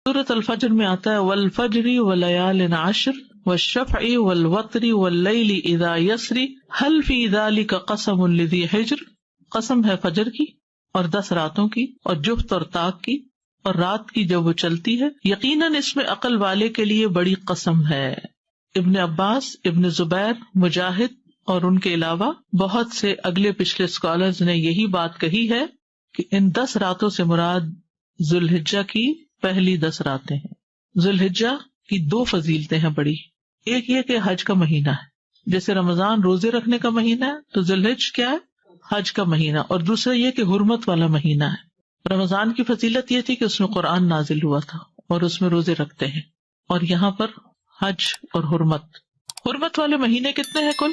سورۃ الفجر میں آتا ہے والفجر ولیال عشر والشفع والوتر واللیل اذا یسری هل فی ذلک قسم لذی حجر. قسم ہے فجر کی اور 10 راتوں کی اور جفت اور طاق کی اور رات کی جب وہ چلتی ہے، یقیناً اس میں عقل والے کے لیے بڑی قسم ہے. ابن عباس، ابن زبیر، مجاہد اور ان کے علاوہ بہت سے اگلے پچھلے اسکالرز نے یہی بات کہی ہے کہ ان 10 راتوں سے مراد ذوالحجہ کی پہلی 10 راتیں ہیں. ذوالحجہ کی 2 فضیلتیں ہیں بڑی. ایک یہ کہ حج کا مہینہ ہے، جیسے رمضان روزے رکھنے کا مہینہ ہے تو ذوالحج کیا ہے؟ حج کا مہینہ. اور دوسرا یہ کہ حرمت والا مہینہ ہے. رمضان کی فضیلت یہ تھی کہ اس میں قرآن نازل ہوا تھا اور اس میں روزے رکھتے ہیں، اور یہاں پر حج اور حرمت والے مہینے کتنے ہیں؟ کل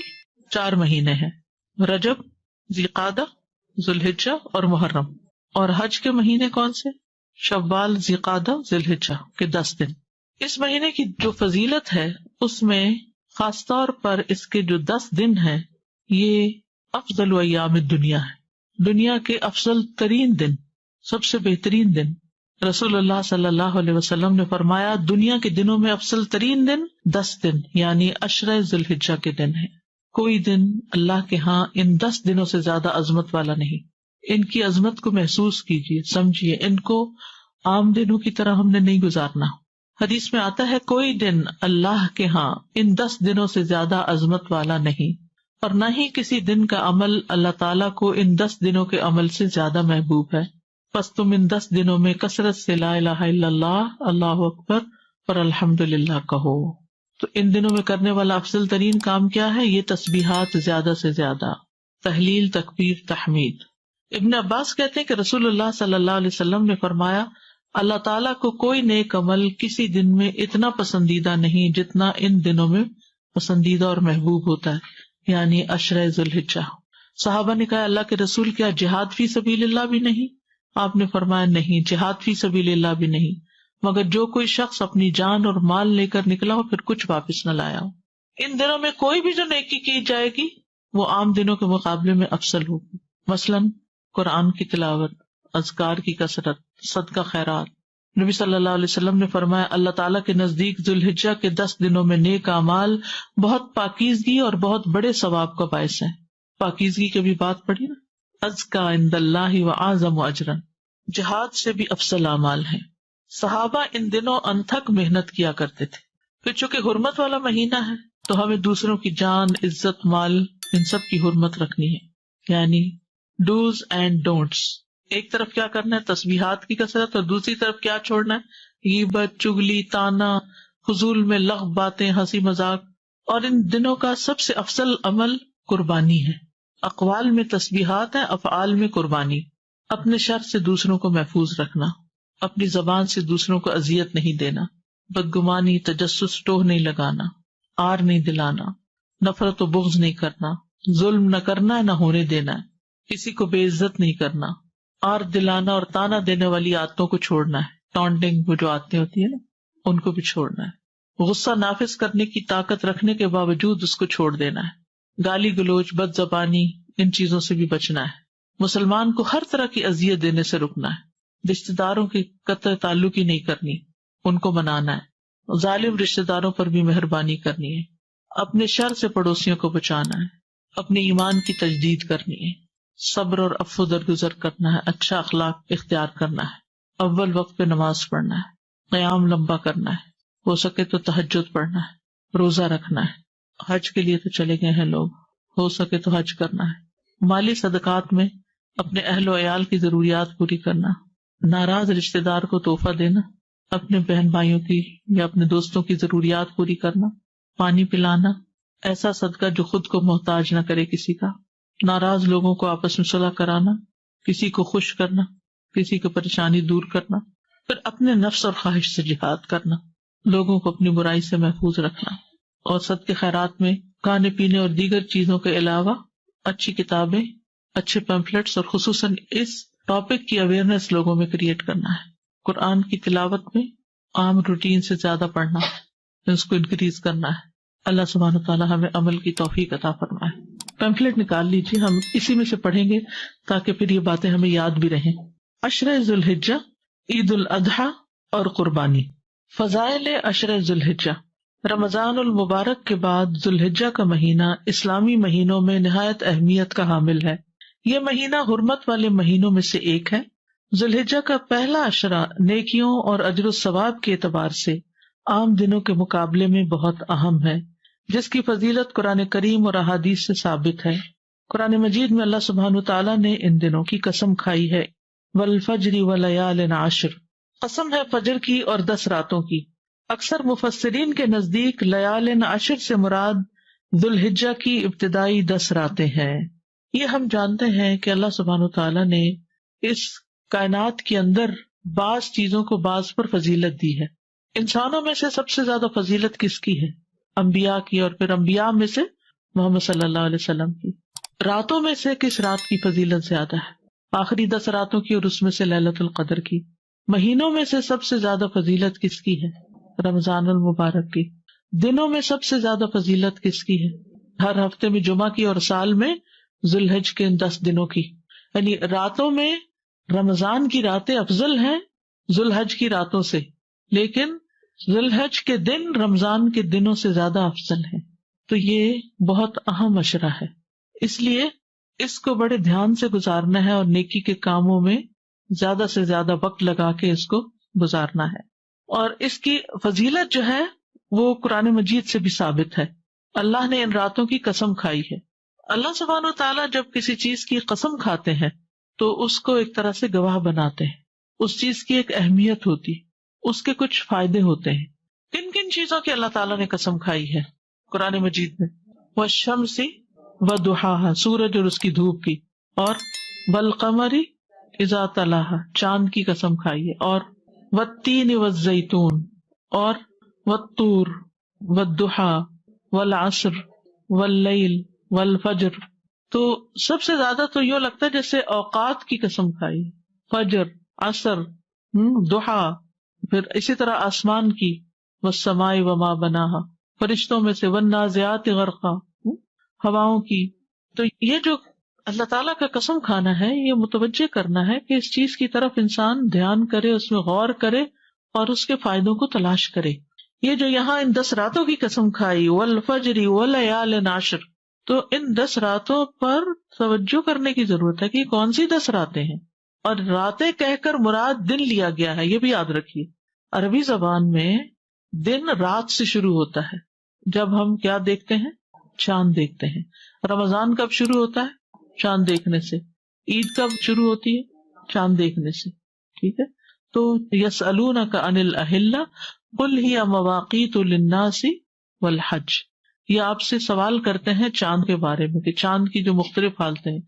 4 مہینے ہیں، رجب، ذیقعدہ، ذوالحجہ اور محرم. اور حج کے مہینے کون سے؟ شوال، ذیقعدہ، ذوالحجہ کے 10 دن. اس مہینے کی جو فضیلت ہے اس میں خاص طور پر اس کے جو 10 دن ہیں یہ افضل ایام الدنیا ہے، دنیا کے افضل ترین دن، سب سے بہترین دن. رسول اللہ صلی اللہ علیہ وسلم نے فرمایا دنیا کے دنوں میں افضل ترین دن 10 دن یعنی عشرہ ذوالحجہ کے دن ہے. کوئی دن اللہ کے ہاں ان 10 دنوں سے زیادہ عظمت والا نہیں. ان کی عظمت کو محسوس کیجیے، سمجھیے، ان کو عام دنوں کی طرح ہم نے نہیں گزارنا. حدیث میں آتا ہے کوئی دن اللہ کے ہاں ان 10 دنوں سے زیادہ عظمت والا نہیں، اور نہ ہی کسی دن کا عمل اللہ تعالیٰ کو ان 10 دنوں کے عمل سے زیادہ محبوب ہے. پس تم ان 10 دنوں میں کثرت سے لا الہ الا اللہ، اللہ اکبر اور الحمدللہ کہو. تو ان دنوں میں کرنے والا افضل ترین کام کیا ہے؟ یہ تسبیحات زیادہ سے زیادہ، تحلیل، تکبیر، تحمید. ابن عباس کہتے ہیں کہ رسول اللہ صلی اللہ علیہ وسلم نے فرمایا اللہ تعالیٰ کو کوئی نیک عمل کسی دن میں اتنا پسندیدہ نہیں جتنا ان دنوں میں پسندیدہ اور محبوب ہوتا ہے، یعنی عشرہ ذوالحجہ. صحابہ نے کہا اللہ کے رسول کیا جہاد فی سبیل اللہ بھی نہیں؟ آپ نے فرمایا نہیں، جہاد فی سبیل اللہ بھی نہیں، مگر جو کوئی شخص اپنی جان اور مال لے کر نکلا ہو پھر کچھ واپس نہ لایا ہو. ان دنوں میں کوئی بھی جو نیکی کی جائے گی وہ عام دنوں کے مقابلے میں افضل ہوگی. مثلاً قرآن کی تلاوت، اذکار کی کثرت، صدقہ خیرات. نبی صلی اللہ علیہ وسلم نے فرمایا اللہ تعالیٰ کے نزدیک ذوالحجہ کے 10 دنوں میں نیک اعمال بہت پاکیزگی اور بہت بڑے ثواب کا باعث ہے. پاکیزگی کی بھی بات پڑھی نا، ازکا عند اللہ واعظم اجرا، جہاد سے بھی افضل اعمال ہیں. صحابہ ان دنوں انتھک محنت کیا کرتے تھے. پھر چونکہ حرمت والا مہینہ ہے تو ہمیں دوسروں کی جان، عزت، مال ان سب کی حرمت رکھنی ہے، یعنی ڈوز اینڈ ڈونٹس. ایک طرف کیا کرنا ہے؟ تسبیحات کی کثرت، اور دوسری طرف کیا چھوڑنا ہے؟ غیبت، چگلی، تانا، فضول میں لغو باتیں، ہنسی مذاق. اور ان دنوں کا سب سے افضل عمل قربانی ہے. اقوال میں تسبیحات ہیں، افعال میں قربانی. اپنے شر سے دوسروں کو محفوظ رکھنا، اپنی زبان سے دوسروں کو اذیت نہیں دینا، بدگمانی، تجسس، ٹوہ نہیں لگانا، آر نہیں دلانا، نفرت و بغض نہیں کرنا، ظلم نہ کرنا ہے نہ ہونے دینا ہے، کسی کو بے عزت نہیں کرنا، آر دلانا اور تانا دینے والی عادتوں کو چھوڑنا ہے. ٹانٹنگ وہ جو عادتیں ہوتی ہیں نا ان کو بھی چھوڑنا ہے. غصہ نافذ کرنے کی طاقت رکھنے کے باوجود اس کو چھوڑ دینا ہے. گالی گلوچ، بد زبانی، ان چیزوں سے بھی بچنا ہے. مسلمان کو ہر طرح کی اذیت دینے سے رکنا ہے. رشتہ داروں کی قطع تعلق ہی نہیں کرنی، ان کو منانا ہے. ظالم رشتہ داروں پر بھی مہربانی کرنی ہے. اپنے شر سے پڑوسیوں کو بچانا ہے. اپنے ایمان کی تجدید کرنی ہے. صبر اور عفو درگزر کرنا ہے. اچھا اخلاق اختیار کرنا ہے. اول وقت پہ نماز پڑھنا ہے. قیام لمبا کرنا ہے. ہو سکے تو تہجد پڑھنا ہے. روزہ رکھنا ہے. حج کے لیے تو چلے گئے ہیں لوگ، ہو سکے تو حج کرنا ہے. مالی صدقات میں اپنے اہل و عیال کی ضروریات پوری کرنا. ناراض رشتہ دار کو تحفہ دینا. اپنے بہن بھائیوں کی یا اپنے دوستوں کی ضروریات پوری کرنا. پانی پلانا. ایسا صدقہ جو خود کو محتاج نہ کرے کسی کا. ناراض لوگوں کو آپس میں صلح کرانا. کسی کو خوش کرنا، کسی کو پریشانی دور کرنا. پھر اپنے نفس اور خواہش سے جہاد کرنا. لوگوں کو اپنی برائی سے محفوظ رکھنا. اور صدقے خیرات میں کھانے پینے اور دیگر چیزوں کے علاوہ اچھی کتابیں، اچھے پیمفلیٹس اور خصوصاً اس ٹاپک کی اویئرنیس لوگوں میں کریٹ کرنا ہے. قرآن کی تلاوت میں عام روٹین سے زیادہ پڑھنا ہے، اس کو انکریز کرنا ہے. اللہ سبحانہ وتعالی ہمیں عمل کی توفیق عطا فرمائے. پیمفلیٹ نکال لیجیے، ہم اسی میں سے پڑھیں گے تاکہ پھر یہ باتیں ہمیں یاد بھی رہیں. عشرہ ذوالحجہ، عید الاضحیٰ، اور قربانی۔ فضائل عشر ذوالحجہ۔ رمضان المبارک کے بعد ذوالحجہ کا مہینہ اسلامی مہینوں میں نہایت اہمیت کا حامل ہے۔ یہ مہینہ حرمت والے مہینوں میں سے ایک ہے۔ ذوالحجہ کا پہلا عشرہ نیکیوں اور اجر و ثواب کے اعتبار سے عام دنوں کے مقابلے میں بہت اہم ہے، جس کی فضیلت قرآن کریم اور احادیث سے ثابت ہے۔ قرآن مجید میں اللہ سبحانہ وتعالیٰ نے ان دنوں کی قسم کھائی ہے، والفجر ولیال عشر، قسم ہے فجر کی اور 10 راتوں کی۔ اکثر مفسرین کے نزدیک لیال عشر سے مراد ذوالحجہ کی ابتدائی 10 راتیں ہیں۔ یہ ہم جانتے ہیں کہ اللہ سبحانہ وتعالیٰ نے اس کائنات کے اندر بعض چیزوں کو بعض پر فضیلت دی ہے۔ انسانوں میں سے سب سے زیادہ فضیلت کس کی ہے؟ انبیاء کی، اور پھر انبیاء میں سے محمد صلی اللہ علیہ وسلم کی۔ راتوں میں سے کس رات کی فضیلت زیادہ ہے؟ آخری 10 راتوں کی، اور اس میں سے لیلۃ القدر کی۔ مہینوں میں سے سب سے زیادہ فضیلت کس کی ہے؟ رمضان المبارک کی۔ دنوں میں سب سے زیادہ فضیلت کس کی ہے؟ ہر ہفتے میں جمعہ کی، اور سال میں ذوالحج کے 10 دنوں کی۔ یعنی راتوں میں رمضان کی راتیں افضل ہیں ذوالحج کی راتوں سے، لیکن ذوالحج کے دن رمضان کے دنوں سے زیادہ افضل ہیں۔ تو یہ بہت اہم عشرہ ہے، اس لیے اس کو بڑے دھیان سے گزارنا ہے، اور نیکی کے کاموں میں زیادہ سے زیادہ وقت لگا کے اس کو گزارنا ہے۔ اور اس کی فضیلت جو ہے وہ قرآن مجید سے بھی ثابت ہے۔ اللہ نے ان راتوں کی قسم کھائی ہے۔ اللہ سبحانہ و تعالیٰ جب کسی چیز کی قسم کھاتے ہیں تو اس کو ایک طرح سے گواہ بناتے ہیں، اس چیز کی ایک اہمیت ہوتی، اس کے کچھ فائدے ہوتے ہیں۔ کن کن چیزوں کی اللہ تعالیٰ نے قسم کھائی ہے قرآن مجید میں؟ والشمس وضحاها، سورج اور اس کی دھوپ کی، اور والقمر اذا تلاها، چاند کی قسم کھائی ہے، اور والتین والزیتون، اور والطور والضحا والعصر واللیل والفجر۔ تو سب سے زیادہ تو یوں لگتا ہے جیسے اوقات کی قسم کھائی، فجر، عصر، ضحا، پھر اسی طرح آسمان کی، والسماء وما بناها، فرشتوں میں سے، والنازعات غرقا، ہواؤں کی۔ تو یہ جو اللہ تعالیٰ کا قسم کھانا ہے، یہ متوجہ کرنا ہے کہ اس چیز کی طرف انسان دھیان کرے، اس میں غور کرے اور اس کے فائدوں کو تلاش کرے۔ یہ جو یہاں ان 10 راتوں کی قسم کھائی، والفجر ولیال عشر، تو ان 10 راتوں پر توجہ کرنے کی ضرورت ہے کہ کون سی 10 راتیں ہیں، اور راتیں کہہ کر مراد دن لیا گیا ہے، یہ بھی یاد رکھیے۔ عربی زبان میں دن رات سے شروع ہوتا ہے۔ جب ہم کیا دیکھتے ہیں؟ چاند دیکھتے ہیں۔ رمضان کب شروع ہوتا ہے؟ چاند دیکھنے سے۔ عید کب شروع ہوتی ہے؟ چاند دیکھنے سے، ٹھیک ہے۔ تو یسألونک عن الأہلہ قل ہی مواقیت للناس والحج، یہ آپ سے سوال کرتے ہیں چاند کے بارے میں کہ چاند کی جو مختلف حالتیں ہیں،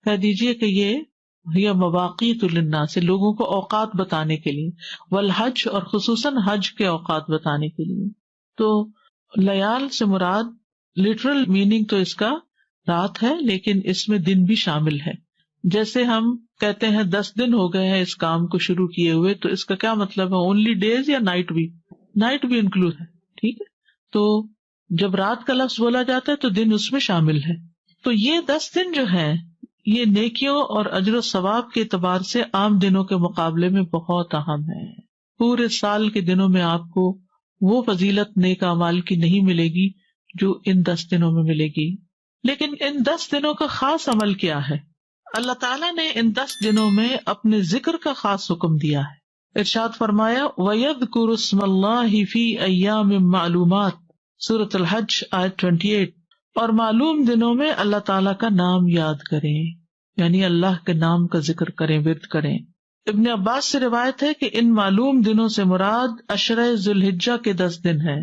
کہہ دیجئے کہ یہ مواقیت للناس، لوگوں کو اوقات بتانے کے لیے، والحج، اور خصوصاً حج کے اوقات بتانے کے لیے۔ تو لیال سے مراد لٹرل میننگ تو اس کا رات ہے، لیکن اس میں دن بھی شامل ہے۔ جیسے ہم کہتے ہیں 10 دن ہو گئے ہیں اس کام کو شروع کیے ہوئے، تو اس کا کیا مطلب ہے؟ اونلی ڈیز یا نائٹ بھی؟ نائٹ بھی انکلوڈ ہے، ٹھیک ہے۔ تو جب رات کا لفظ بولا جاتا ہے تو دن اس میں شامل ہے۔ تو یہ 10 دن جو ہیں یہ نیکیوں اور اجر و ثواب کے اعتبار سے عام دنوں کے مقابلے میں بہت اہم ہے۔ پورے سال کے دنوں میں آپ کو وہ فضیلت نیک اعمال کی نہیں ملے گی جو ان 10 دنوں میں ملے گی۔ لیکن ان 10 دنوں کا خاص عمل کیا ہے؟ اللہ تعالیٰ نے ان 10 دنوں میں اپنے ذکر کا خاص حکم دیا ہے۔ ارشاد فرمایا وَيَذْكُرُ اسْمَ اللَّهِ فِي أَيَّامٍ مَّعْلُومَاتٍ، سورۃ الحج آیت 28، اور معلوم دنوں میں اللہ تعالیٰ کا نام یاد کریں، یعنی اللہ کے نام کا ذکر کریں، ورد کریں۔ ابن عباس سے روایت ہے کہ ان معلوم دنوں سے مراد عشرہ ذوالحجہ کے 10 دن ہیں،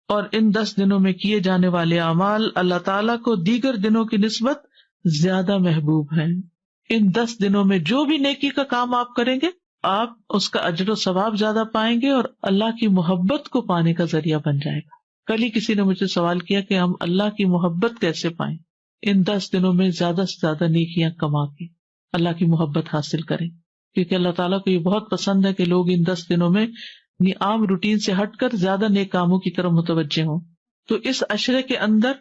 اور ان 10 دنوں میں کیے جانے والے اعمال اللہ تعالیٰ کو دیگر دنوں کی نسبت زیادہ محبوب ہیں۔ ان 10 دنوں میں جو بھی نیکی کا کام آپ کریں گے، آپ اس کا اجر و ثواب زیادہ پائیں گے، اور اللہ کی محبت کو پانے کا ذریعہ بن جائے گا۔ کل ہی کسی نے مجھے سوال کیا کہ ہم اللہ کی محبت کیسے پائیں؟ ان 10 دنوں میں زیادہ سے زیادہ نیکیاں کما کے اللہ کی محبت حاصل کریں، کیونکہ اللہ تعالیٰ کو یہ بہت پسند ہے کہ لوگ ان 10 دنوں میں عام روٹین سے ہٹ کر زیادہ نیک کاموں کی طرف متوجہ ہوں۔ تو اس عشرے کے اندر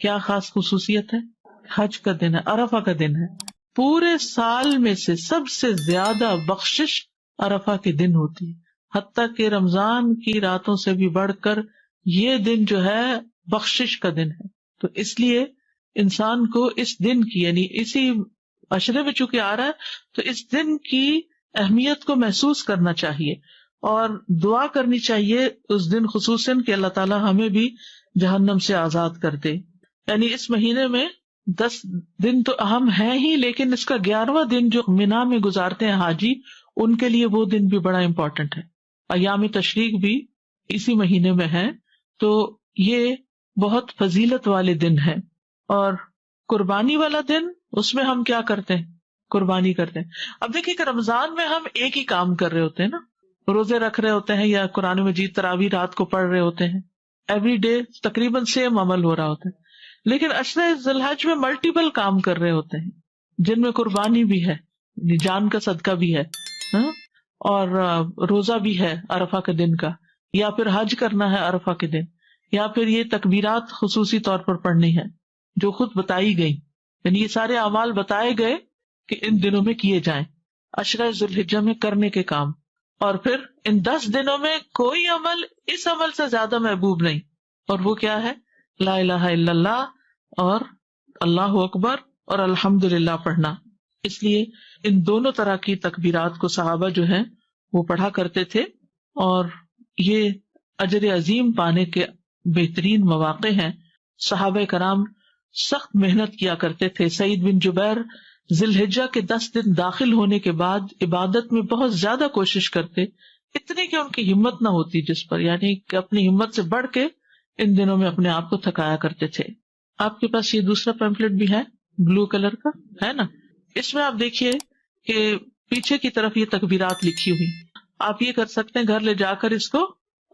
کیا خاص خصوصیت ہے؟ حج کا دن ہے، عرفہ کا دن ہے۔ پورے سال میں سے سب سے زیادہ بخشش عرفہ کے دن ہوتی ہے۔ حتیٰ کہ رمضان کی راتوں سے بھی بڑھ کر یہ دن جو ہے بخشش کا دن ہے. تو اس لیے انسان کو اس دن کی یعنی اسی عشرے میں چونکہ آ رہا ہے تو اس دن کی اہمیت کو محسوس کرنا چاہیے اور دعا کرنی چاہیے اس دن خصوصاً کہ اللہ تعالیٰ ہمیں بھی جہنم سے آزاد کر دے. یعنی اس مہینے میں 10 دن تو اہم ہے ہی، لیکن اس کا 11واں دن جو مینا میں گزارتے ہیں حاجی، ان کے لیے وہ دن بھی بڑا امپورٹنٹ ہے. ایام تشریق بھی اسی مہینے میں ہے، تو یہ بہت فضیلت والے دن ہیں. اور قربانی والا دن، اس میں ہم کیا کرتے ہیں؟ قربانی کرتے ہیں. اب دیکھیے کہ رمضان میں ہم ایک ہی کام کر رہے ہوتے ہیں نا، روزے رکھ رہے ہوتے ہیں یا قرآن مجید تراویح رات کو پڑھ رہے ہوتے ہیں، ایوری ڈے تقریباً سیم عمل ہو رہا ہوتا ہے. لیکن عشرہ ذی الحج میں ملٹیپل کام کر رہے ہوتے ہیں جن میں قربانی بھی ہے، جان کا صدقہ بھی ہے، اور روزہ بھی ہے عرفہ کے دن کا، یا پھر حج کرنا ہے عرفہ کے دن، یا پھر یہ تکبیرات خصوصی طور پر پڑھنی ہے جو خود بتائی گئی. یعنی یہ سارے اعمال بتائے گئے کہ ان دنوں میں کیے جائیں، عشرہ ذی الحجہ میں کرنے کے کام. اور پھر ان 10 دنوں میں کوئی عمل اس عمل سے زیادہ محبوب نہیں، اور وہ کیا ہے؟ لا الہ الا اللہ اور اللہ اکبر اور الحمدللہ پڑھنا. اس لیے ان دونوں طرح کی تکبیرات کو صحابہ جو ہیں وہ پڑھا کرتے تھے، اور یہ اجر عظیم پانے کے بہترین مواقع ہیں. صحابہ کرام سخت محنت کیا کرتے تھے. سعید بن جبیر ذی الحجہ کے 10 دن داخل ہونے کے بعد عبادت میں بہت زیادہ کوشش کرتے، اتنی کہ ان کی ہمت نہ ہوتی جس پر، یعنی کہ اپنی ہمت سے بڑھ کے ان دنوں میں اپنے آپ کو تھکایا کرتے تھے. آپ کے پاس یہ دوسرا پیمفلٹ بھی ہے بلو کلر کا، ہے نا؟ اس میں آپ دیکھیے کہ پیچھے کی طرف یہ تکبیرات لکھی ہوئی. آپ یہ کر سکتے ہیں گھر لے جا کر اس کو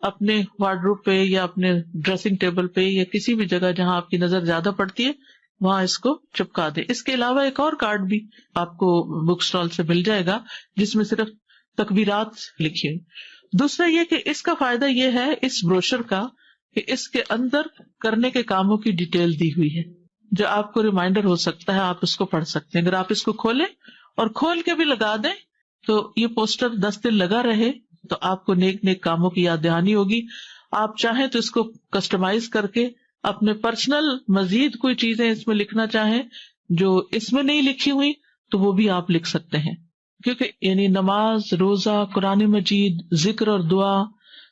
اپنے وارڈروب پہ یا اپنے ڈریسنگ ٹیبل پہ یا کسی بھی جگہ جہاں آپ کی نظر زیادہ پڑتی ہے وہاں اس کو چپکا دے. اس کے علاوہ ایک اور کارڈ بھی آپ کو بک اسٹال سے مل جائے گا جس میں صرف تکبیرات لکھی ہوئی. دوسرا یہ کہ اس کا فائدہ یہ ہے اس بروشر کا کہ اس کے اندر کرنے کے کاموں کی ڈیٹیل دی ہوئی ہے جو آپ کو ریمائنڈر ہو سکتا ہے. آپ اس کو پڑھ سکتے ہیں. اگر آپ اس کو کھولیں اور کھول کے بھی لگا دیں تو یہ پوسٹر 10 دن لگا رہے تو آپ کو نیک نیک کاموں کی یاد دہانی ہوگی. آپ چاہیں تو اس کو کسٹمائز کر کے اپنے پرسنل مزید کوئی چیزیں اس میں لکھنا چاہیں جو اس میں نہیں لکھی ہوئی تو وہ بھی آپ لکھ سکتے ہیں. کیونکہ یعنی نماز، روزہ، قرآن مجید، ذکر اور دعا،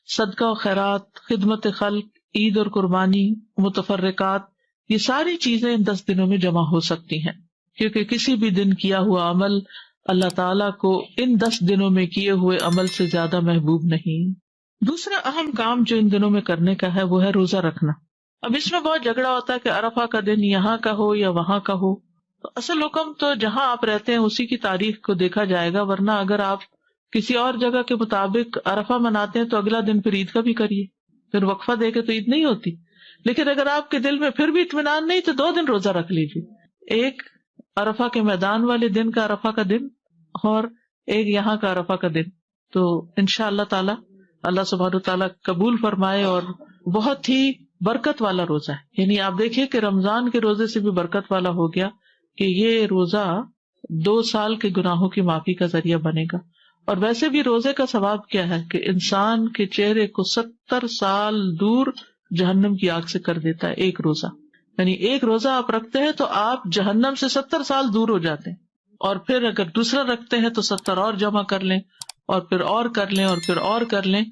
صدقہ و خیرات، خدمت خلق، عید اور قربانی، متفرقات، یہ ساری چیزیں ان 10 دنوں میں جمع ہو سکتی ہیں. کیونکہ کسی بھی دن کیا ہوا عمل اللہ تعالیٰ کو ان 10 دنوں میں کیے ہوئے عمل سے زیادہ محبوب نہیں. دوسرا اہم کام جو ان دنوں میں کرنے کا ہے وہ ہے روزہ رکھنا. اب اس میں بہت جھگڑا ہوتا ہے کہ عرفہ کا دن یہاں کا ہو یا وہاں کا ہو. تو اصل حکم تو جہاں آپ رہتے ہیں اسی کی تاریخ کو دیکھا جائے گا، ورنہ اگر آپ کسی اور جگہ کے مطابق عرفہ مناتے ہیں تو اگلا دن پھر عید کا بھی کریے، پھر وقفہ دے کے تو عید نہیں ہوتی. لیکن اگر آپ کے دل میں پھر بھی اطمینان نہیں تو 2 دن روزہ رکھ لیجیے، ایک عرفہ کے میدان والے دن کا عرفہ کا دن اور ایک یہاں کا عرفہ کا دن. تو انشاءاللہ تعالی اللہ سبحانہ وتعالی قبول فرمائے. اور بہت ہی برکت والا روزہ ہے. یعنی آپ دیکھیے کہ رمضان کے روزے سے بھی برکت والا ہو گیا کہ یہ روزہ 2 سال کے گناہوں کی معافی کا ذریعہ بنے گا. اور ویسے بھی روزے کا ثواب کیا ہے کہ انسان کے چہرے کو 70 سال دور جہنم کی آگ سے کر دیتا ہے ایک روزہ. یعنی ایک روزہ آپ رکھتے ہیں تو آپ جہنم سے 70 سال دور ہو جاتے ہیں. اور پھر اگر دوسرا رکھتے ہیں تو 70 اور جمع کر لیں اور پھر اور کر لیں اور پھر اور کر لیں.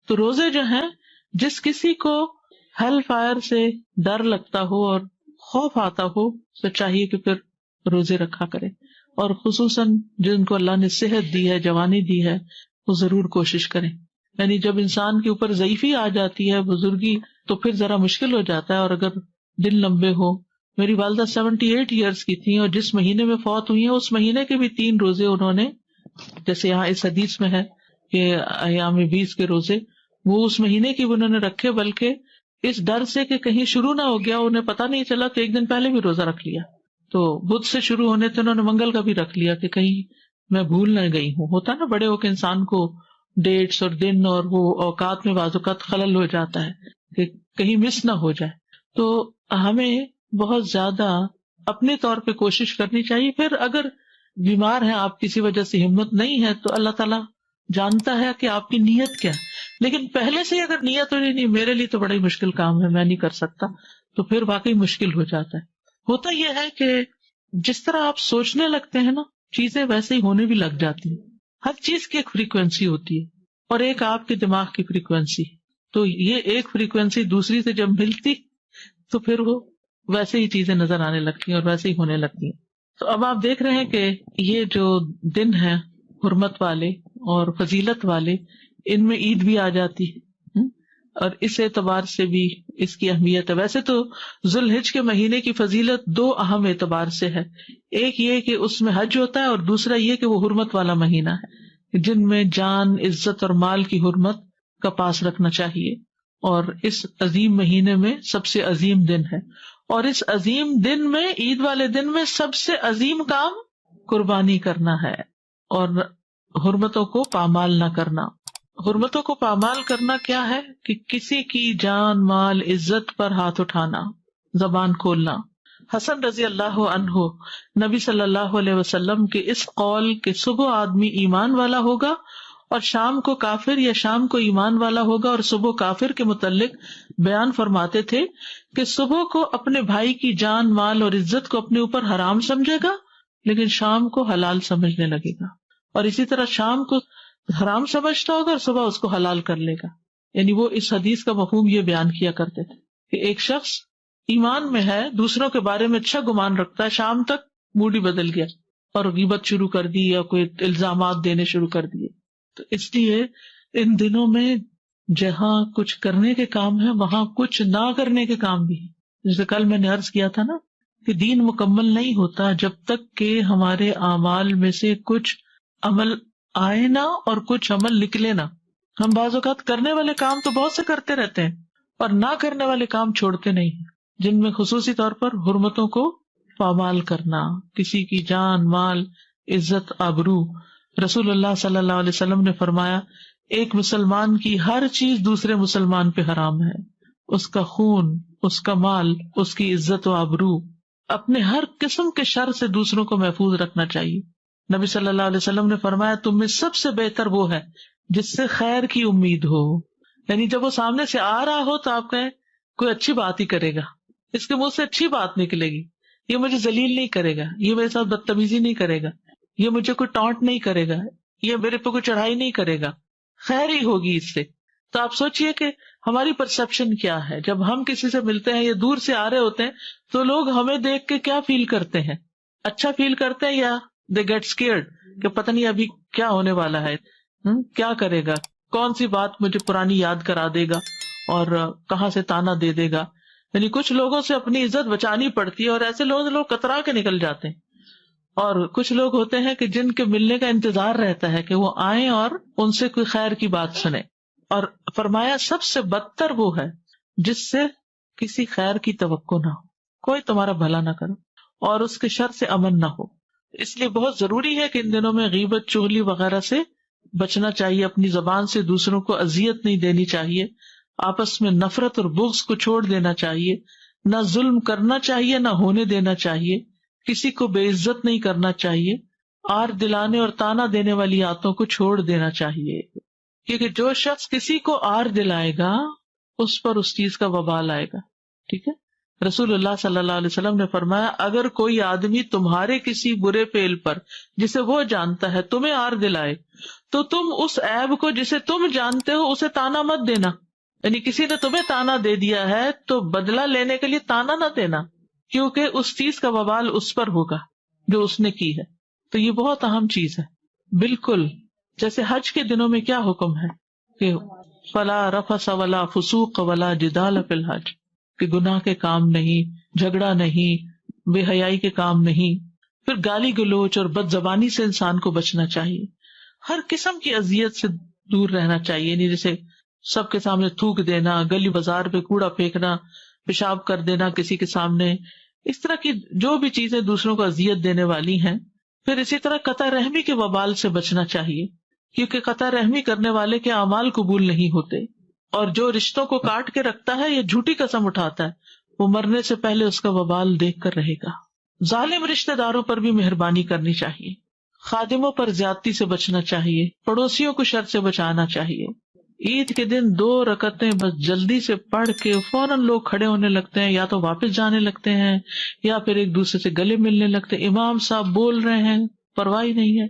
تو روزے جو ہیں، جس کسی کو ہیل فائر سے ڈر لگتا ہو اور خوف آتا ہو تو چاہیے کہ پھر روزے رکھا کرے. اور خصوصاً جن کو اللہ نے صحت دی ہے، جوانی دی ہے، وہ ضرور کوشش کریں. یعنی جب انسان کے اوپر ضعیفی آ جاتی ہے، بزرگی، تو پھر ذرا مشکل ہو جاتا ہے. اور اگر دن لمبے ہو، میری والدہ 78 ایئرس کی تھیں اور جس مہینے میں فوت ہوئی ہیں اس مہینے کے بھی 3 روزے انہوں نے، جیسے یہاں اس حدیث میں ہے کہ ایام 20 کے روزے، وہ اس مہینے کی بھی انہوں نے رکھے، بلکہ اس ڈر سے کہ کہیں شروع نہ ہو گیا، انہیں پتہ نہیں چلا تو 1 دن پہلے بھی روزہ رکھ لیا. تو بدھ سے شروع ہونے تھے، انہوں نے منگل کا بھی رکھ لیا کہ کہیں میں بھول نہ گئی ہوں. ہوتا نا بڑے ہو کے انسان کو ڈیٹس اور دن اور وہ اوقات میں بعض اوقات خلل ہو جاتا ہے کہ کہیں مس نہ ہو جائے. تو ہمیں بہت زیادہ اپنے طور پہ کوشش کرنی چاہیے. پھر اگر بیمار ہیں آپ، کسی وجہ سے ہمت نہیں ہے، تو اللہ تعالیٰ جانتا ہے کہ آپ کی نیت کیا ہے. لیکن پہلے سے اگر نیت ہو نہیں میرے لیے تو بڑا ہی مشکل کام ہے، میں نہیں کر سکتا، تو پھر واقعی مشکل ہو جاتا ہے. ہوتا یہ ہے کہ جس طرح آپ سوچنے لگتے ہیں نا، چیزیں ویسے ہی ہونے بھی لگ جاتی ہیں. ہر چیز کی ایک فریکوینسی ہوتی ہے اور ایک آپ کے دماغ کی فریکوینسی. تو یہ ایک فریکوینسی دوسری سے جب ملتی تو پھر وہ ویسے ہی چیزیں نظر آنے لگتی ہیں اور ویسے ہی ہونے لگتی ہیں. تو اب آپ دیکھ رہے ہیں کہ یہ جو دن ہے حرمت والے اور فضیلت والے، ان میں عید بھی آ جاتی ہے، اور اس اعتبار سے بھی اس کی اہمیت ہے. ویسے تو ذوالحج کے مہینے کی فضیلت دو اہم اعتبار سے ہے. ایک یہ کہ اس میں حج ہوتا ہے، اور دوسرا یہ کہ وہ حرمت والا مہینہ ہے جن میں جان، عزت اور مال کی حرمت کا پاس رکھنا چاہیے. اور اس عظیم مہینے میں سب سے عظیم دن ہے، اور اس عظیم دن میں، عید والے دن میں، سب سے عظیم کام قربانی کرنا ہے اور حرمتوں کو پامال نہ کرنا. حرمتوں کو پامال کرنا کیا ہے؟ کہ کسی کی جان، مال، عزت پر ہاتھ اٹھانا، زبان کھولنا. حسن رضی اللہ عنہ نبی صلی اللہ علیہ وسلم کے اس قول کہ صبح آدمی ایمان والا ہوگا اور شام کو کافر، یا شام کو ایمان والا ہوگا اور صبح کافر، کے متعلق بیان فرماتے تھے کہ صبح کو اپنے بھائی کی جان، مال اور عزت کو اپنے اوپر حرام سمجھے گا، لیکن شام کو حلال سمجھنے لگے گا. اور اسی طرح شام کو حرام سمجھتا ہوگا اور صبح اس کو حلال کر لے گا. یعنی وہ اس حدیث کا مفہوم یہ بیان کیا کرتے تھے کہ ایک شخص ایمان میں ہے، دوسروں کے بارے میں اچھا گمان رکھتا ہے، شام تک موڈ ہی بدل گیا اور غیبت شروع کر دی یا کوئی الزامات دینے شروع کر دیے. تو اس لیے ان دنوں میں جہاں کچھ کرنے کے کام ہے وہاں کچھ نہ کرنے کے کام بھی ہے. جیسے کل میں نے عرض کیا تھا نا کہ دین مکمل نہیں ہوتا جب تک کہ ہمارے اعمال میں سے کچھ عمل آئے نہ اور کچھ عمل نکلے نہ. ہم بعض اوقات کرنے والے کام تو بہت سے کرتے رہتے ہیں اور نہ کرنے والے کام چھوڑتے نہیں ہیں، جن میں خصوصی طور پر حرمتوں کو پامال کرنا، کسی کی جان، مال، عزت، آبرو. رسول اللہ صلی اللہ علیہ وسلم نے فرمایا ایک مسلمان کی ہر چیز دوسرے مسلمان پہ حرام ہے، اس کا خون، اس کا مال، اس کی عزت و آبرو. اپنے ہر قسم کے شر سے دوسروں کو محفوظ رکھنا چاہیے. نبی صلی اللہ علیہ وسلم نے فرمایا تم میں سب سے بہتر وہ ہے جس سے خیر کی امید ہو. یعنی جب وہ سامنے سے آ رہا ہو تو آپ کہیں کوئی اچھی بات ہی کرے گا، اس کے منہ سے اچھی بات نکلے گی، یہ مجھے ذلیل نہیں کرے گا، یہ میرے ساتھ بدتمیزی نہیں کرے گا، یہ مجھے کوئی ٹانٹ نہیں کرے گا، یہ میرے پہ کوئی چڑھائی نہیں کرے گا، خیر ہی ہوگی اس سے. تو آپ سوچئے کہ ہماری پرسپشن کیا ہے جب ہم کسی سے ملتے ہیں یا دور سے آ رہے ہوتے ہیں تو لوگ ہمیں دیکھ کے کیا فیل کرتے ہیں؟ اچھا فیل کرتے ہیں یا they get scared کہ پتہ نہیں ابھی کیا ہونے والا ہے، کیا کرے گا، کون سی بات مجھے پرانی یاد کرا دے گا اور کہاں سے تانا دے دے گا. یعنی کچھ لوگوں سے اپنی عزت بچانی پڑتی ہے اور ایسے لوگ کترا کے نکل جاتے ہیں. اور کچھ لوگ ہوتے ہیں کہ جن کے ملنے کا انتظار رہتا ہے کہ وہ آئیں اور ان سے کوئی خیر کی بات سنیں. اور فرمایا سب سے بدتر وہ ہے جس سے کسی خیر کی توقع نہ ہو، کوئی تمہارا بھلا نہ کرو اور اس کے شر سے امن نہ ہو. اس لیے بہت ضروری ہے کہ ان دنوں میں غیبت، چغلی وغیرہ سے بچنا چاہیے، اپنی زبان سے دوسروں کو اذیت نہیں دینی چاہیے، آپس میں نفرت اور بغض کو چھوڑ دینا چاہیے، نہ ظلم کرنا چاہیے نہ ہونے دینا چاہیے، کسی کو بے عزت نہیں کرنا چاہیے، آر دلانے اور تانا دینے والی عادتوں کو چھوڑ دینا چاہیے. کیونکہ جو شخص کسی کو آر دلائے گا اس پر اس چیز کا وبال آئے گا. ٹھیک ہے، رسول اللہ صلی اللہ علیہ وسلم نے فرمایا اگر کوئی آدمی تمہارے کسی برے فعل پر جسے وہ جانتا ہے تمہیں آر دلائے تو تم اس عیب کو جسے تم جانتے ہو اسے تانا مت دینا. یعنی کسی نے تمہیں تانا دے دیا ہے تو بدلہ لینے کے لیے تانا نہ دینا، کیونکہ اس چیز کا وبال اس پر ہوگا جو اس نے کی ہے. تو یہ بہت اہم چیز ہے. بالکل جیسے حج کے دنوں میں کیا حکم ہے کہ فلا رفث ولا فسوق ولا جدال فی الحج، کہ گناہ کے کام نہیں، جھگڑا نہیں، بے حیائی کے کام نہیں. پھر گالی گلوچ اور بد زبانی سے انسان کو بچنا چاہیے، ہر قسم کی اذیت سے دور رہنا چاہیے. یعنی جیسے سب کے سامنے تھوک دینا، گلی بازار پہ کوڑا پھینکنا، پیشاب کر دینا کسی کے سامنے، اس طرح کی جو بھی چیزیں دوسروں کو اذیت دینے والی ہیں. پھر اسی طرح قطع رحمی کے وبال سے بچنا چاہیے، کیونکہ قطع رحمی کرنے والے کے اعمال قبول نہیں ہوتے، اور جو رشتوں کو کاٹ کے رکھتا ہے یا جھوٹی قسم اٹھاتا ہے وہ مرنے سے پہلے اس کا وبال دیکھ کر رہے گا. ظالم رشتہ داروں پر بھی مہربانی کرنی چاہیے، خادموں پر زیادتی سے بچنا چاہیے، پڑوسیوں کو شر سے بچانا چاہیے۔ عید کے دن 2 رکعتیں بس جلدی سے پڑھ کے فوراً لوگ کھڑے ہونے لگتے ہیں، یا تو واپس جانے لگتے ہیں یا پھر ایک دوسرے سے گلے ملنے لگتے ہیں، امام صاحب بول رہے ہیں، پرواہ ہی نہیں ہے۔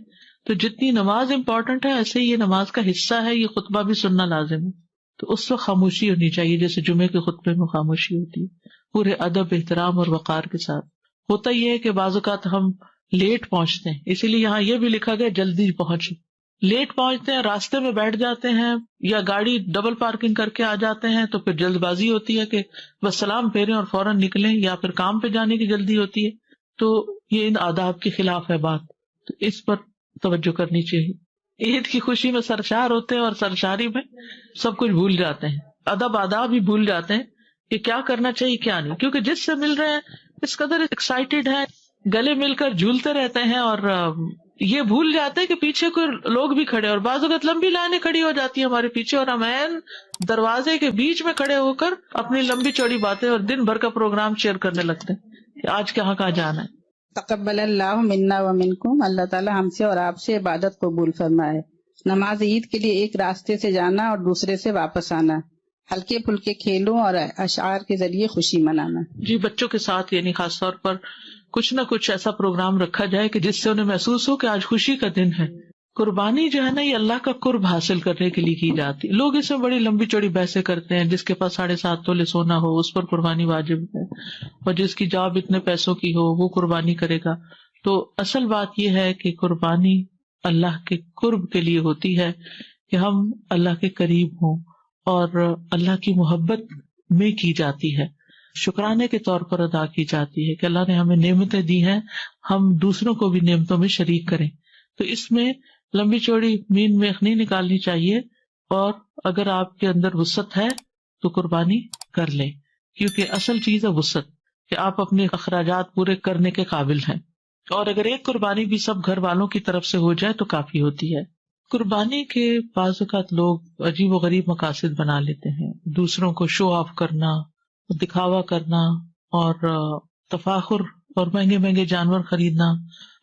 تو جتنی نماز امپورٹنٹ ہے، ایسے ہی یہ نماز کا حصہ ہے، یہ خطبہ بھی سننا لازم ہے۔ تو اس وقت خاموشی ہونی چاہیے، جیسے جمعے کے خطبے میں خاموشی ہوتی ہے، پورے ادب، احترام اور وقار کے ساتھ۔ ہوتا یہ ہے کہ بعض اوقات ہم لیٹ پہنچتے ہیں، اسی لیے یہاں یہ بھی لکھا گیا جلدی پہنچے۔ لیٹ پہنچتے ہیں، راستے میں بیٹھ جاتے ہیں یا گاڑی ڈبل پارکنگ کر کے آ جاتے ہیں، تو پھر جلد بازی ہوتی ہے کہ بس سلام پھیریں اور فوراً نکلیں، یا پھر کام پہ جانے کی جلدی ہوتی ہے، تو یہ ان آداب کے خلاف ہے بات، تو اس پر توجہ کرنی چاہیے۔ عید کی خوشی میں سرشار ہوتے ہیں اور سرشاری میں سب کچھ بھول جاتے ہیں، ادب آداب ہی بھول جاتے ہیں کہ کیا کرنا چاہیے کیا نہیں، کیونکہ جس سے مل رہے ہیں اس قدر ایکسائٹیڈ ہیں، گلے مل کر جھولتے رہتے ہیں، اور یہ بھول جاتے ہیں کہ پیچھے کوئی لوگ بھی کھڑے، اور بعض اوقات لمبی لائنیں کھڑی ہو جاتی ہیں ہمارے پیچھے، اور ہم عین دروازے کے بیچ میں کھڑے ہو کر اپنی لمبی چوڑی باتیں اور دن بھر کا پروگرام شیئر کرنے لگتے ہیں کہ آج کہاں جانا ہے۔ تقبل اللہ منا و منکم، اللہ تعالیٰ ہم سے اور آپ سے عبادت قبول فرمائے۔ نماز عید کے لیے ایک راستے سے جانا اور دوسرے سے واپس آنا، ہلکے پھلکے کھیلوں اور اشعار کے ذریعے خوشی منانا۔ جی، بچوں کے ساتھ یعنی خاص طور پر کچھ نہ کچھ ایسا پروگرام رکھا جائے کہ جس سے انہیں محسوس ہو کہ آج خوشی کا دن ہے۔ قربانی جو ہے نا، یہ اللہ کا قرب حاصل کرنے کے لیے کی جاتی ہے۔ لوگ اس میں بڑی لمبی چوڑی بحثیں کرتے ہیں، جس کے پاس 7.5 تولے سونا ہو اس پر قربانی واجب ہے، اور جس کی جاب اتنے پیسوں کی ہو وہ قربانی کرے گا۔ تو اصل بات یہ ہے کہ قربانی اللہ کے قرب کے لیے ہوتی ہے، کہ ہم اللہ کے قریب ہوں، اور اللہ کی محبت میں کی جاتی ہے، شکرانے کے طور پر ادا کی جاتی ہے کہ اللہ نے ہمیں نعمتیں دی ہیں، ہم دوسروں کو بھی نعمتوں میں شریک کریں۔ تو اس میں لمبی چوڑی مین میخ نہیں نکالنی چاہیے، اور اگر آپ کے اندر وسعت ہے تو قربانی کر لیں، کیونکہ اصل چیز ہے وسعت، کہ آپ اپنے اخراجات پورے کرنے کے قابل ہیں، اور اگر ایک قربانی بھی سب گھر والوں کی طرف سے ہو جائے تو کافی ہوتی ہے۔ قربانی کے بعض اوقات لوگ عجیب و غریب مقاصد بنا لیتے ہیں، دوسروں کو شو آف کرنا، دکھاوا کرنا، اور تفاخر اور مہنگے مہنگے جانور خریدنا،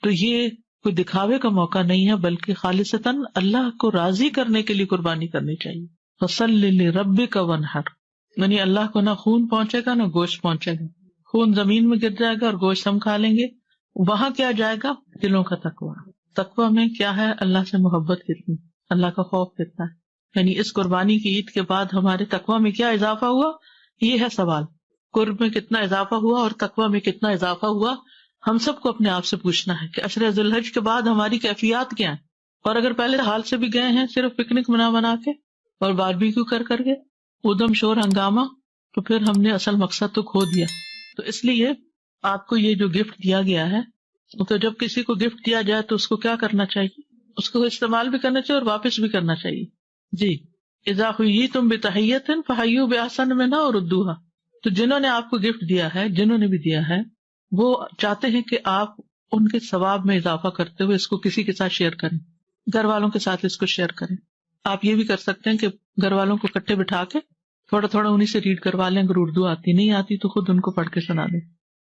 تو یہ کوئی دکھاوے کا موقع نہیں ہے، بلکہ خالصتاً اللہ کو راضی کرنے کے لیے قربانی کرنی چاہیے۔ فَصَلِّ لِرَبِّكَ وَانْحَرْ، یعنی اللہ کو نہ خون پہنچے گا نہ گوشت پہنچے گا، خون زمین میں گر جائے گا اور گوشت ہم کھا لیں گے۔ وہاں کیا جائے گا؟ دلوں کا تقویٰ۔ تقویٰ میں کیا ہے؟ اللہ سے محبت کتنی، اللہ کا خوف کتنا ہے۔ یعنی اس قربانی کی عید کے بعد ہمارے تقویٰ میں کیا اضافہ ہوا، یہ ہے سوال۔ قرب میں کتنا اضافہ ہوا اور تقویٰ میں کتنا اضافہ ہوا، ہم سب کو اپنے آپ سے پوچھنا ہے کہ عشر ذی الحج کے بعد ہماری کیفیات کیا ہیں، اور اگر پہلے حال سے بھی گئے ہیں صرف پکنک بنا کے اور باربیکیو کر کے ادم شور ہنگامہ، تو پھر ہم نے اصل مقصد تو کھو دیا۔ تو اس لیے آپ کو یہ جو گفٹ دیا گیا ہے، تو جب کسی کو گفٹ دیا جائے تو اس کو کیا کرنا چاہیے؟ اس کو استعمال بھی کرنا چاہیے اور واپس بھی کرنا چاہیے۔ جی، اذا حییتم بتحیۃ فحیوا باحسن منہا وردوہا، تو جنہوں نے آپ کو گفٹ دیا ہے، جنہوں نے بھی دیا ہے، وہ چاہتے ہیں کہ آپ ان کے ثواب میں اضافہ کرتے ہوئے اس کو کسی کے ساتھ شیئر کریں، گھر والوں کے ساتھ اس کو شیئر کریں۔ آپ یہ بھی کر سکتے ہیں کہ گھر والوں کو اکٹھے بٹھا کے تھوڑا تھوڑا انہیں سے ریڈ کروا لیں، اگر اردو آتی نہیں آتی تو خود ان کو پڑھ کے سنا دیں،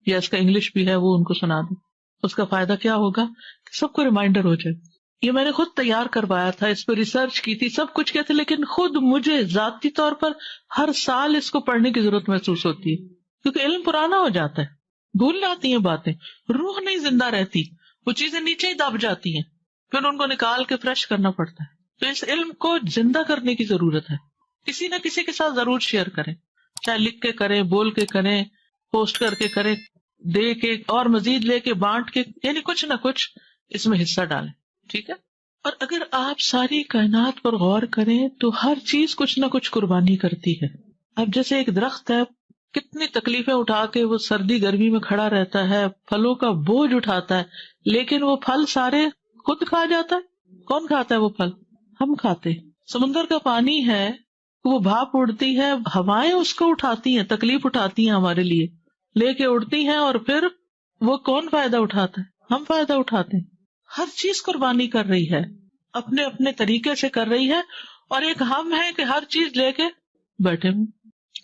یا اس کا انگلش بھی ہے وہ ان کو سنا دیں۔ اس کا فائدہ کیا ہوگا کہ سب کو ریمائنڈر ہو جائے۔ یہ میں نے خود تیار کروایا تھا، اس پہ ریسرچ کی تھی، سب کچھ کیا تھا، لیکن خود مجھے ذاتی طور پر ہر سال اس کو پڑھنے کی ضرورت محسوس ہوتی ہے، کیونکہ علم پرانا ہو جاتا ہے، بھول جاتی ہیں باتیں، روح نہیں زندہ رہتی، وہ چیزیں نیچے ہی دب جاتی ہیں، پھر ان کو نکال کے فریش کرنا پڑتا ہے۔ تو اس علم کو زندہ کرنے کی ضرورت ہے، کسی نہ کسی کے ساتھ ضرور شیئر کریں، چاہے لکھ کے کریں، بول کے کریں، پوسٹ کر کے کریں، دے کے اور مزید لے کے بانٹ کے، یعنی کچھ نہ کچھ اس میں حصہ ڈالیں، ٹھیک ہے۔ اور اگر آپ ساری کائنات پر غور کریں تو ہر چیز کچھ نہ کچھ قربانی کرتی ہے۔ اب جیسے ایک درخت ہے، کتنی تکلیفیں اٹھا کے وہ سردی گرمی میں کھڑا رہتا ہے، پھلوں کا بوجھ اٹھاتا ہے، لیکن وہ پھل سارے خود کھا جاتا ہے۔ کون کھاتا ہے وہ پھل؟ ہم کھاتے ہیں۔ سمندر کا پانی ہے، وہ بھاپ اڑتی ہے، ہوائیں اس کو اٹھاتی ہیں، تکلیف اٹھاتی ہیں ہمارے لیے، لے کے اڑتی ہیں، اور پھر وہ کون فائدہ اٹھاتا ہے؟ ہم فائدہ اٹھاتے ہیں۔ ہر چیز قربانی کر رہی ہے، اپنے اپنے طریقے سے کر رہی ہے، اور ایک ہم ہے کہ ہر چیز لے کے بیٹھے ہوئے،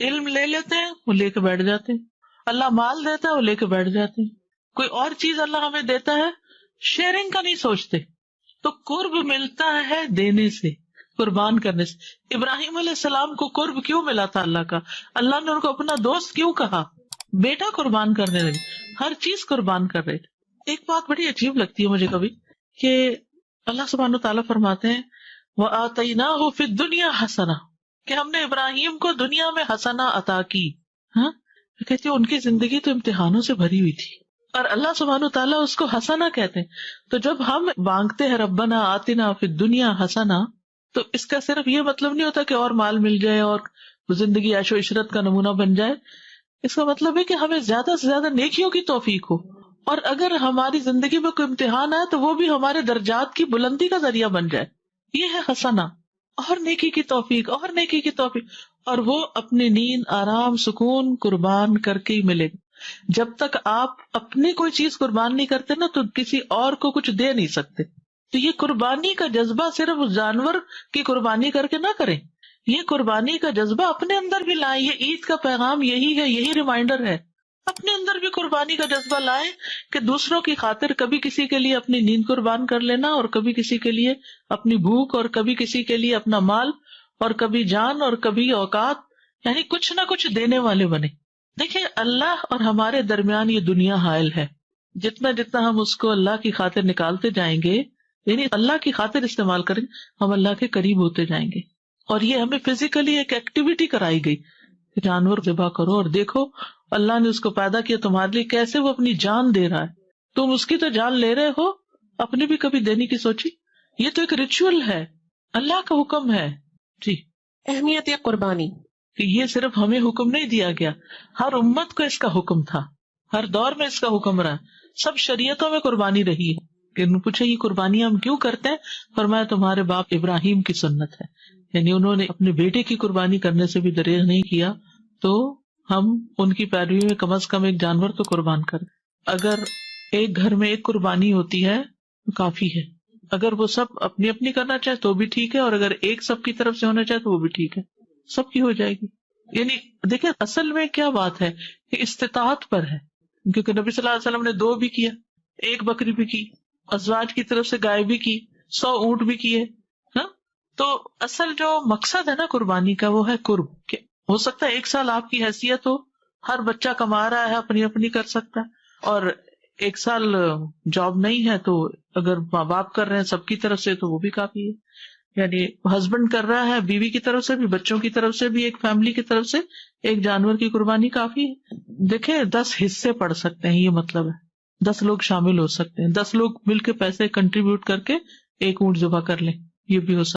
علم لے لیتے ہیں، وہ لے کے بیٹھ جاتے ہیں، اللہ مال دیتا ہے وہ لے کے بیٹھ جاتے ہیں، کوئی اور چیز اللہ ہمیں دیتا ہے، شیئرنگ کا نہیں سوچتے تو قرب ملتا ہے دینے سے، قربان کرنے سے۔ ابراہیم علیہ السلام کو قرب کیوں ملا تھا اللہ کا؟ اللہ نے ان کو اپنا دوست کیوں کہا؟ بیٹا قربان کرنے لگے، ہر چیز قربان کر رہے تھے۔ ایک بات بڑی عجیب لگتی ہے مجھے کبھی کہ اللہ سبحانہ تعالیٰ فرماتے ہیں وَآتَيْنَاهُ فِي الدُّنْيَا حَسَنَةً، کہ ہم نے ابراہیم کو دنیا میں حسنہ عطا کی۔ ہاں، کہتے ہیں ان کی زندگی تو امتحانوں سے بھری ہوئی تھی، اور اللہ سبحانہ تعالیٰ اس کو حسنہ کہتے ہیں۔ تو جب ہم مانگتے ہیں ربنا آتنا فی الدنیا حسنہ، تو اس کا صرف یہ مطلب نہیں ہوتا کہ اور مال مل جائے اور زندگی عیش و عشرت کا نمونہ بن جائے۔ اس کا مطلب ہے کہ ہمیں زیادہ سے زیادہ نیکیوں کی توفیق ہو، اور اگر ہماری زندگی میں کوئی امتحان آئے تو وہ بھی ہمارے درجات کی بلندی کا ذریعہ بن جائے۔ یہ ہے حسنہ، اور نیکی کی توفیق، اور نیکی کی توفیق، اور وہ اپنی نیند، آرام، سکون قربان کر کے ہی ملے گا۔ جب تک آپ اپنی کوئی چیز قربان نہیں کرتے نا، تو کسی اور کو کچھ دے نہیں سکتے۔ تو یہ قربانی کا جذبہ صرف اس جانور کی قربانی کر کے نہ کریں، یہ قربانی کا جذبہ اپنے اندر بھی لائیں۔ یہ عید کا پیغام یہی ہے، یہی ریمائنڈر ہے، اپنے اندر بھی قربانی کا جذبہ لائیں کہ دوسروں کی خاطر کبھی کسی کے لیے اپنی نیند قربان کر لینا، اور کبھی کسی کے لیے اپنی بھوک، اور کبھی کسی کے لیے اپنا مال، اور کبھی جان، اور کبھی اوقات، یعنی کچھ نہ کچھ دینے والے بنے۔ دیکھیں، اللہ اور ہمارے درمیان یہ دنیا حائل ہے، جتنا جتنا ہم اس کو اللہ کی خاطر نکالتے جائیں گے، یعنی اللہ کی خاطر استعمال کریں، ہم اللہ کے قریب ہوتے جائیں گے۔ اور یہ ہمیں فزیکلی ایک ایکٹیویٹی کرائی گئی کہ جانور ذبح کرو، اور دیکھو اللہ نے اس کو پیدا کیا تمہارے لیے، کیسے وہ اپنی جان دے رہا ہے، تم اس کی تو جان لے رہے ہو، اپنی بھی کبھی دینے کی سوچی؟ یہ تو ایک ریچول ہے، اللہ کا حکم ہے۔ جی، اہمیت قربانی کہ یہ صرف ہمیں حکم نہیں دیا گیا، ہر امت کو اس کا حکم تھا، ہر دور میں اس کا حکم رہا، سب شریعتوں میں قربانی رہی ہے۔ کہ پوچھے یہ قربانیاں ہم کیوں کرتے ہیں؟ فرمایا تمہارے باپ ابراہیم کی سنت ہے، یعنی انہوں نے اپنے بیٹے کی قربانی کرنے سے بھی دریغ نہیں کیا، تو ہم ان کی پیروی میں کم از کم ایک جانور تو قربان کریں۔ اگر ایک گھر میں ایک قربانی ہوتی ہے تو کافی ہے، اگر وہ سب اپنی اپنی کرنا چاہے تو بھی ٹھیک ہے، اور اگر ایک سب کی طرف سے ہونا چاہے تو وہ بھی ٹھیک ہے، سب کی ہو جائے گی۔ یعنی دیکھیں اصل میں کیا بات ہے کہ استطاعت پر ہے، کیونکہ نبی صلی اللہ علیہ وسلم نے 2 بھی کیا، 1 بکری بھی کی، ازواج کی طرف سے گائے بھی کی، 100 اونٹ بھی کیے۔ ہاں، تو اصل جو مقصد ہے نا قربانی کا، وہ ہے قرب۔ کہ ہو سکتا ہے 1 سال آپ کی حیثیت ہو، ہر بچہ کما رہا ہے، اپنی اپنی کر سکتا ہے، اور 1 سال جاب نہیں ہے، تو اگر ماں باپ کر رہے ہیں سب کی طرف سے تو وہ بھی کافی ہے۔ یعنی ہسبینڈ کر رہا ہے، بیوی کی طرف سے بھی، بچوں کی طرف سے بھی، ایک فیملی کی طرف سے ایک جانور کی قربانی کافی ہے۔ دیکھیں 10 حصے پڑ سکتے ہیں، یہ مطلب ہے 10 لوگ شامل ہو سکتے ہیں، 10 لوگ مل کے پیسے کنٹریبیوٹ کر کے 1 اونٹ ذبح کر لیں، یہ بھی ہو سکتا ہے۔